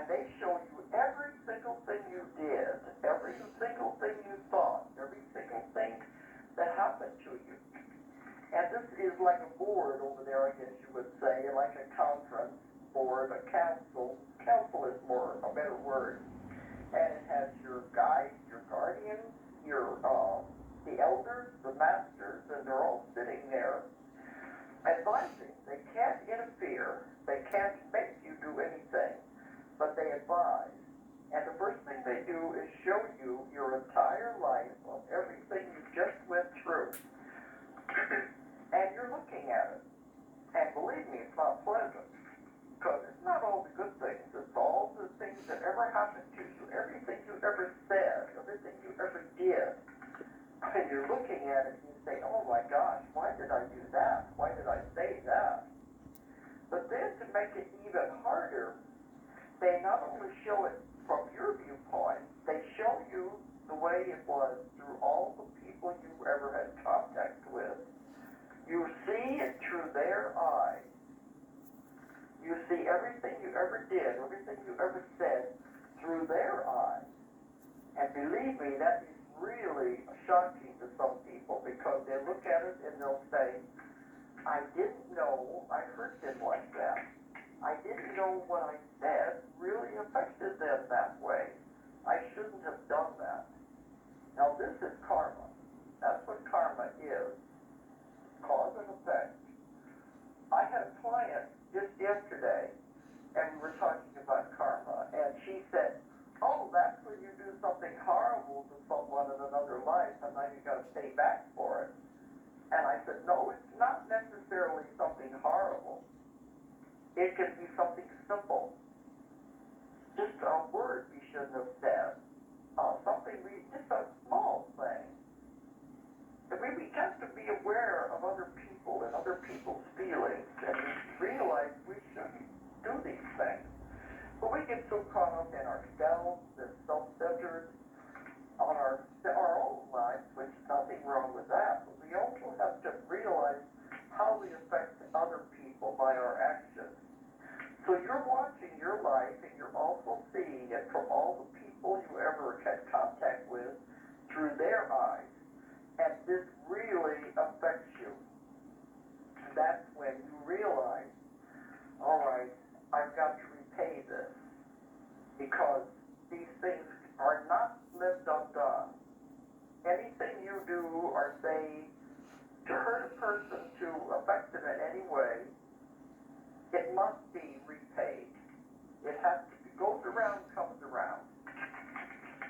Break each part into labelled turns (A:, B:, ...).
A: And they show you every single thing you did, every single thing you thought, every single thing that happened to you. And this is like a board over there, I guess you would say, like a conference board, a council. Council is more a better word. And it has your guides, your guardians, your the elders, the masters, and they're all sitting there advising. They can't interfere. They can't make you do anything, but they advise. And the first thing they do is show you your entire life of everything you just went through. And you're looking at it. And believe me, it's not pleasant. Because it's not all the good things. It's all the things that ever happened to you, everything you ever said, everything you ever did. And you're looking at it and you say, oh my gosh, why did I do that? Why did I say that? But then to make it even harder, they not only show it from your viewpoint, they show you the way it was through all the people you ever had contact with. You see it through their eyes. You see everything you ever did, everything you ever said through their eyes. And believe me, that is really shocking to some people because they look at it and they'll say, I didn't know I hurt them like that. I didn't know what I said really affected them that way. I shouldn't have done that. Now this is karma. That's what karma is. Cause and effect. I had a client just yesterday, and we were talking about karma, and she said, oh, that's when you do something horrible to someone in another life, and now you got to pay back for it. And I said, no, it's not necessarily something horrible. It can be something simple. Just a word we shouldn't have said. Just a small thing. And we have to be aware of other people and other people's feelings and realize we shouldn't do these things. But we get so caught up in ourselves and self-centered on our own lives, which is nothing wrong with that. But we also have to realize how we affect other people by our actions. So you're watching your life and you're also seeing it from all the people you ever had contact with through their eyes. And this really affects you. That's when you realize, all right, I've got to repay this because these things are not left undone. Anything you do or say to hurt a person, to affect them in any way, it must be repaid. It has to be, goes around, comes around.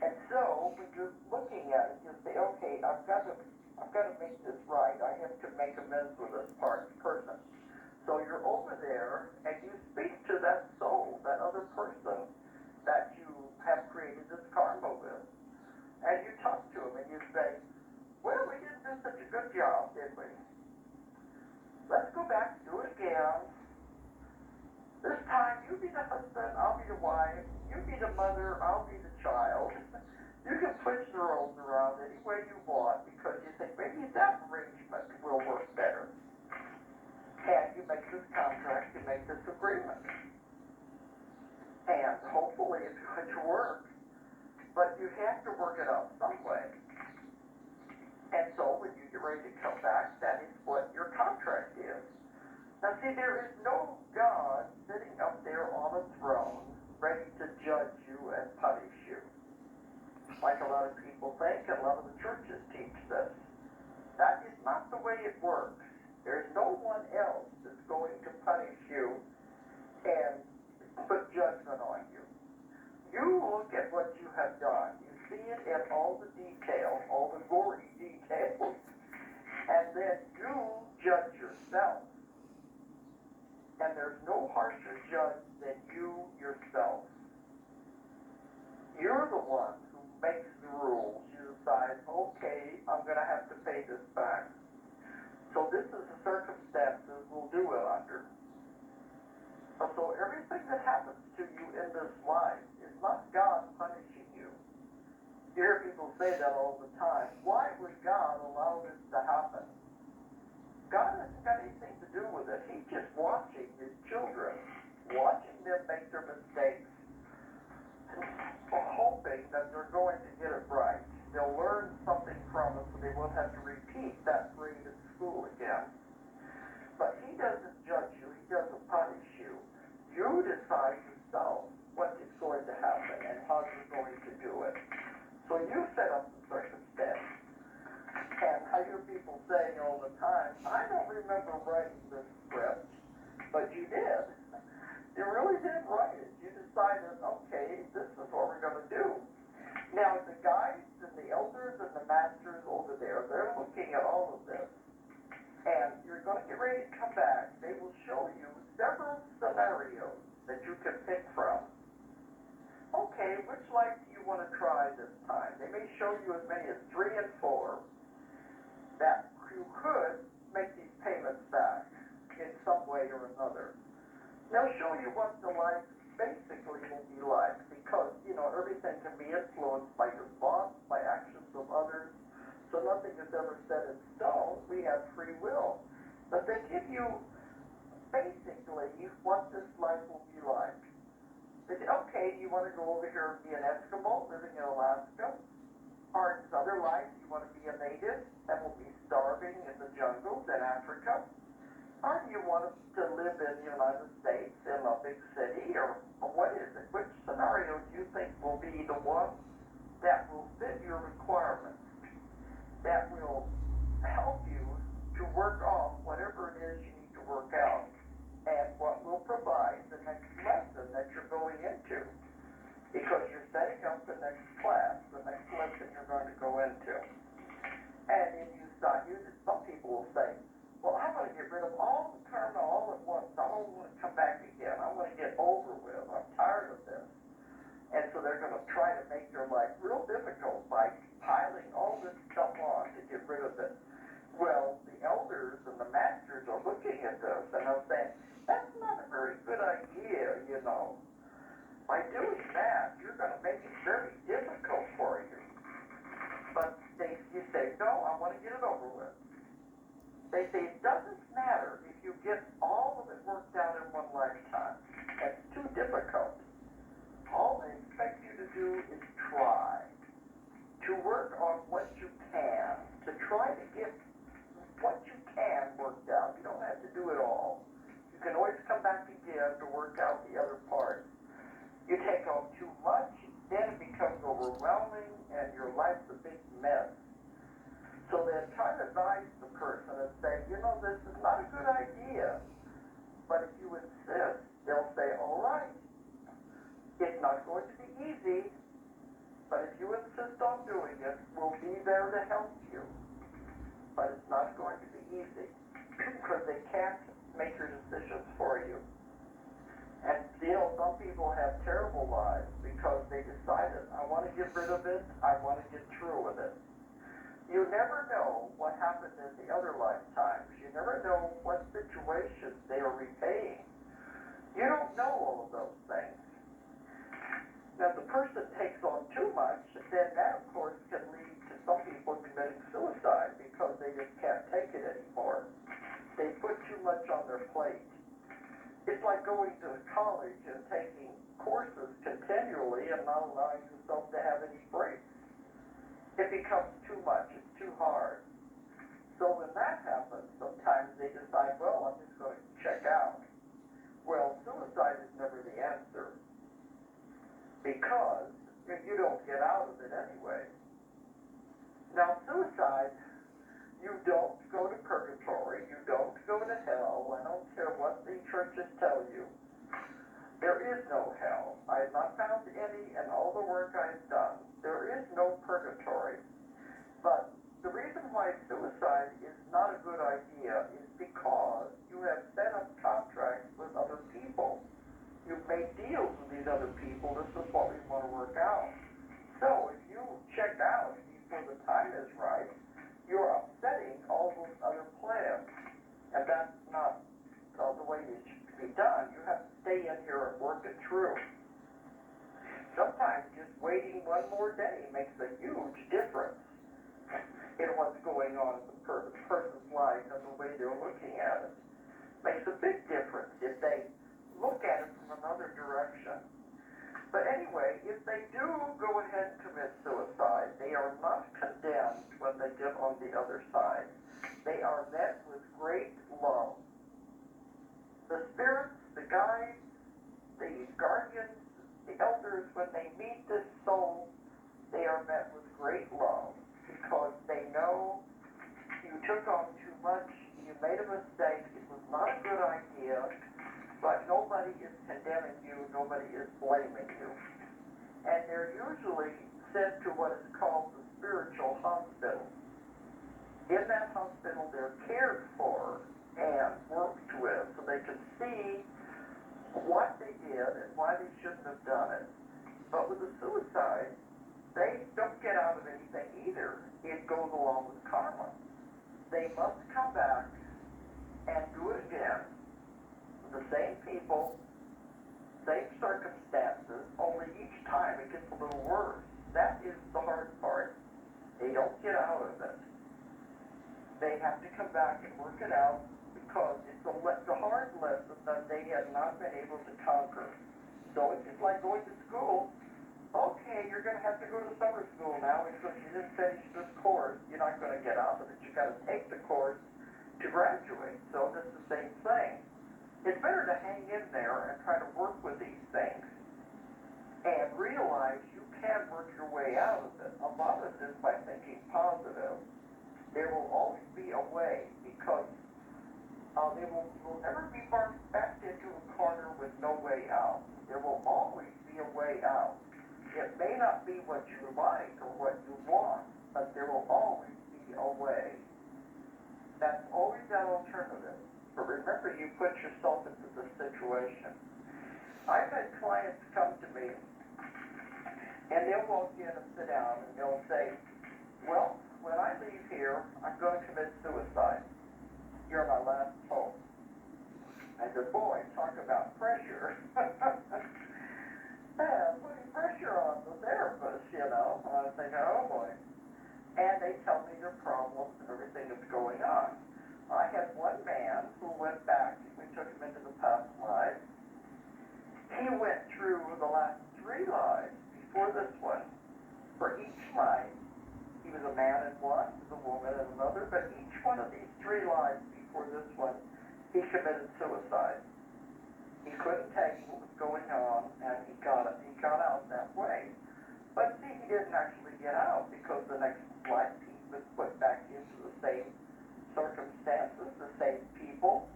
A: And so when you're looking at it, you say, okay, I've got to make this right. I have to make amends with this person. So you're over there and you speak to that soul, that other person that you have created this karma with. And you talk to him and you say, well, we didn't do such a good job, did we? Let's go back, do it again. This time, you be the husband, I'll be the wife. You be the mother, I'll be the child. You can switch the roles around any way you want because you think maybe that arrangement will work better. And you make this contract, you make this agreement. And hopefully it's going to work. But you have to work it out some way. And so when you get ready to come back, that is what your contract is. Now see, there is no God sitting up there on a throne ready to judge you and punish you. Like a lot of people think, and a lot of the churches teach this. That is not the way it works. There's no one else that's going to punish you and put judgment on you. You look at what you have done. You see it in all the details, all the gory details, and then you judge yourself. And there's no harsher judge than you yourself. You're the one who makes the rules. You decide, okay, I'm going to have to pay this back. So this is the circumstances we'll do it under. So everything that happens to you in this life is not God punishing you. You hear people say that all the time. Why would God allow this to happen? God hasn't got anything to do with it. He's just watching his children, watching them make their mistakes, decided, okay, this is what we're going to do. Now, the guides and the elders and the masters over there, they're looking at all of this. And you're going to get ready to come back. They will show you several scenarios that you can pick from. Okay, which life do you want to try this time? They may show you as many as 3 and 4 that you could make these payments back in some way or another. They'll show you what the life basically will be like because, everything can be influenced by your thoughts, by actions of others. So nothing is ever set in stone. We have free will. But they give you basically what this life will be like. They say, okay, do you want to go over here and be an Eskimo living in Alaska? Or in this other life, you want to be a native that will be starving in the jungles in Africa? Or do you want to live in the United States in a big city? Or what is it? Which scenario do you think will be the one that will fit your requirements? That will help you to work off whatever it is you need to work out and what will provide the next lesson that you're going into. Because you're setting up the next class, the next lesson you're going to go into. And if you start using, some people will say, well, I'm going to get rid of all the karma all at once. I don't want to come back again. I want to get over with. I'm tired of this. And so they're going to try to make their life real difficult by piling all this stuff on to get rid of it. Well, the elders and the masters are looking at this and they're saying, that's not a very good idea, By doing that, you're going to make it very difficult for you. But you say, no, I want to get it over with. They say it doesn't matter if you get all of it worked out in one lifetime. That's too difficult. All they expect you to do is try. To work on what you can. To try to get what you can worked out. You don't have to do it all. You can always come back again to work out the other part. You take on too much, then it becomes overwhelming and your life's a big mess. So they try to advise the person and say, this is not a good idea. But if you insist, they'll say, all right, it's not going to be easy, but if you insist on doing it, we'll be there to help you. But it's not going to be easy because they can't make your decisions for you. And some people have terrible lives because they decided, I want to get rid of it, I want to get through with it. You never know what happened in the other lifetimes. You never know what situations they are repaying. You don't know all of those things. Now, if the person takes on too much, then that, of course, can lead to some people committing suicide because they just can't take it anymore. They put too much on their plate. It's like going to college and taking courses continually and not allowing yourself to have any breaks. It becomes too much. It's too hard. So when that happens, sometimes they decide, well, I'm just going to check out. Well, suicide is never the answer because you don't get out of it anyway. Now, suicide, you don't go to purgatory. You don't go to hell. I don't care what the churches tell you. There is no hell. I have not found any in all the work I've done. There is no purgatory. But the reason why suicide is not a good idea is because you have set up contracts with other people. You've made deals with these other people. This is what we want to work out. So if you check out before the time is right, you're upsetting all those other plans. And that's not the way it should be done. You have to stay in here and work it through. Sometimes just waiting one more day makes a huge difference in what's going on in the person's life and the way they're looking at it. Makes a big difference if they look at it from another direction. But anyway, if they do go ahead and commit suicide, they are not condemned when they get on the other side. They are met with great love. The spirits, the guides, the guardians, the elders, when they meet this soul, they are met with great love because they know you took on too much, you made a mistake, it was not a good idea, but nobody is condemning you, nobody is blaming you. And they're usually sent to what is called the spiritual hospital. In that hospital, they're cared for and worked with so they can see what they did and why they shouldn't have done it. But with the suicide, they don't get out of anything either. It goes along with karma. They must come back and do it again. The same people, same circumstances, only each time it gets a little worse. That is the hard part. They don't get out of it. They have to come back and work it out because it's a hard lesson that they have not been able to conquer. So it's just like going to school. Okay, you're going to have to go to summer school now because you didn't finish this course. You're not going to get out of it. You've got to take the course to graduate. So this is the same thing. It's better to hang in there and try to work with these things and realize you can work your way out of it. A lot of this by thinking positive. There will always be a way because they will never be backed into a corner with no way out. There will always be a way out. It may not be what you like or what you want, but there will always be a way. That's always that alternative. But remember, you put yourself into the situation. I've had clients come to me, and they'll walk in and sit down, and they'll say, well, when I leave here, I'm going to commit suicide. You're my last hope. I said, boy, talk about pressure. Yeah, putting pressure on the therapist, you know. And I was thinking, oh boy. And they tell me their problems and everything that's going on. I had one man who went back, we took him into the past life. He went through the last 3 lives before this one. For each life, he was a man in one, he was a woman in another, but each one of these 3 lives before this one, he committed suicide. He couldn't take what was going on, and he got out that way. But see, he didn't actually get out because the next life he was put back into the same circumstances, the same people,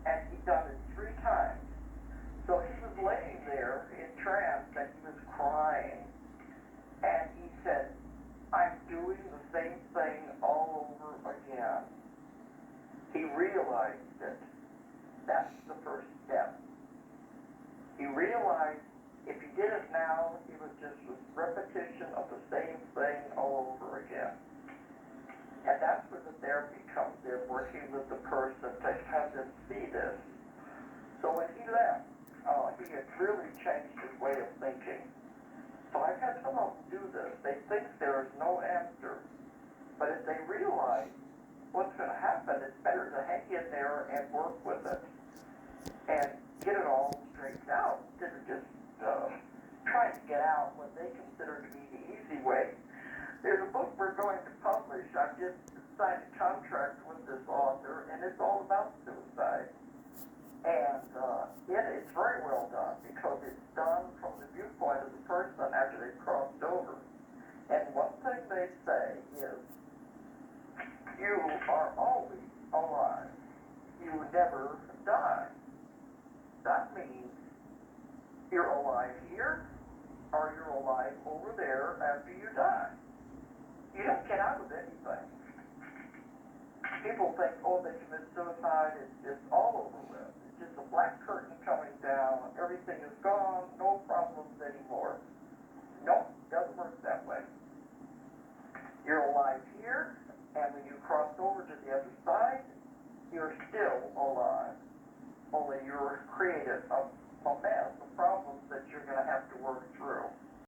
A: and he done it 3 times. So he was laying there in trance, and he was crying, and he said, I'm doing the same thing all over again. He realized it. That's the first step. He realized if he did it now, it was just a repetition of the same thing all over again. And that's where the therapy comes in, working with the person to have them see this. So when he left, he had really changed his way of thinking. So I've had some of them do this. They think there is no answer. But if they realize what's going to happen, it's better to hang in there and work with it and get it all straightened out instead of just trying to get out what they consider to be the easy way. There's a book we're going to publish. I've just signed a contract with this author, and it's all about suicide. And it's very well done because it's done from the viewpoint of the person after they've crossed over. And one thing they say is, you are always alive. You never die. That means you're alive here or you're alive over there after you die. You don't get out of anything. People think, oh, they commit suicide, it's all over with. It's just a black curtain coming down, everything is gone, no problems anymore. Nope, doesn't work that way. You're alive here, and when you cross over to the other side, you're still alive. Only you're created a mess of problems that you're going to have to work through.